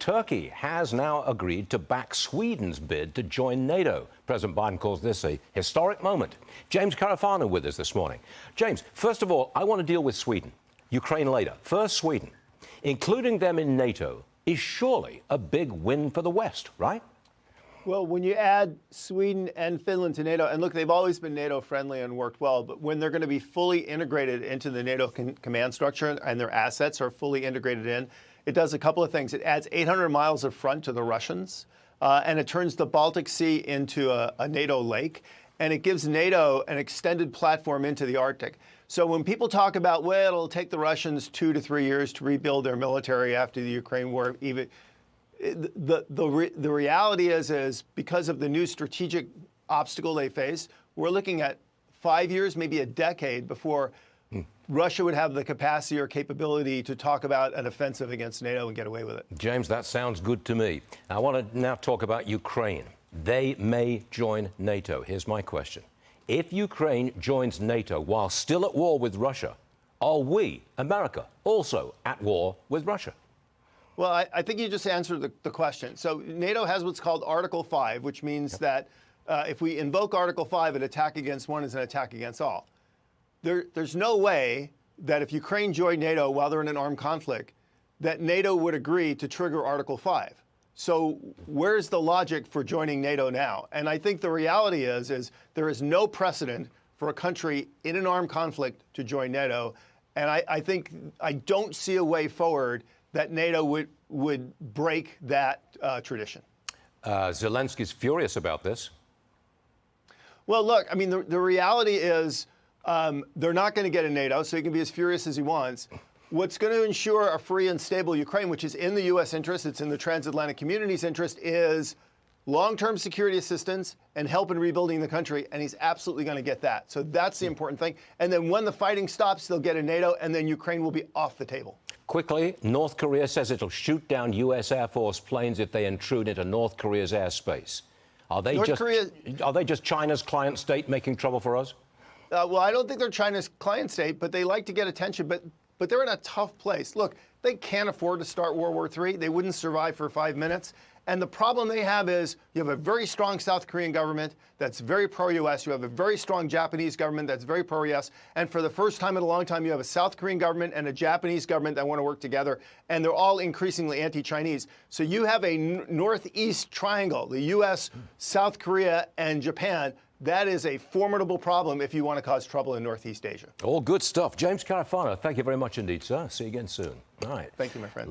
Turkey has now agreed to back Sweden's bid to join NATO. President Biden calls this a historic moment. James Carafano with us this morning. James, first of all, I want to deal with Sweden. Ukraine later. First, Sweden. Including them in NATO is surely a big win for the West, right? Well, when you add Sweden and Finland to NATO, and look, they've always been NATO friendly and worked well, but when they're going to be fully integrated into the NATO command structure and their assets are fully integrated in, it does a couple of things. It adds 800 miles of front to the Russians, and it turns the Baltic Sea into a NATO lake, and it gives NATO an extended platform into the Arctic. So when people talk about, well, it'll take the Russians 2 to 3 years to rebuild their military after the Ukraine war, even the reality is because of the new strategic obstacle they face, we're looking at 5 years, maybe a decade before Russia would have the capacity or capability to talk about an offensive against NATO and get away with it. James, that sounds good to me. I want to now talk about Ukraine. They may join NATO. Here's my question. If Ukraine joins NATO while still at war with Russia, are we, America, also at war with Russia? Well, I think you just answered the question. So NATO has what's called Article 5, which means that if we invoke Article 5, an attack against one is an attack against all. There's no way that if Ukraine joined NATO while they're in an armed conflict, that NATO would agree to trigger Article 5. So where's the logic for joining NATO now? And I think the reality is there is no precedent for a country in an armed conflict to join NATO. And I don't see a way forward that NATO would break that tradition. Zelensky's furious about this. Well, look, I mean, the reality is they're not going to get in NATO, so he can be as furious as he wants. What's going to ensure a free and stable Ukraine, which is in the U.S. interest, it's in the transatlantic community's interest, is long-term security assistance and help in rebuilding the country, and he's absolutely going to get that. So that's the important thing. And then when the fighting stops, they'll get in NATO, and then Ukraine will be off the table. Quickly, North Korea says it'll shoot down U.S. Air Force planes if they intrude into North Korea's airspace. Are they just China's client state making trouble for us? Well, I don't think they're China's client state, but they like to get attention. But they're in a tough place. Look, they can't afford to start World War III. They wouldn't survive for 5 minutes. And the problem they have is you have a very strong South Korean government that's very pro-U.S. You have a very strong Japanese government that's very pro-U.S. And for the first time in a long time, you have a South Korean government and a Japanese government that want to work together. And they're all increasingly anti-Chinese. So you have a northeast triangle, the U.S., South Korea, and Japan. That is a formidable problem if you want to cause trouble in Northeast Asia. All good stuff. James Carafano, thank you very much indeed, sir. See you again soon. All right. Thank you, my friend.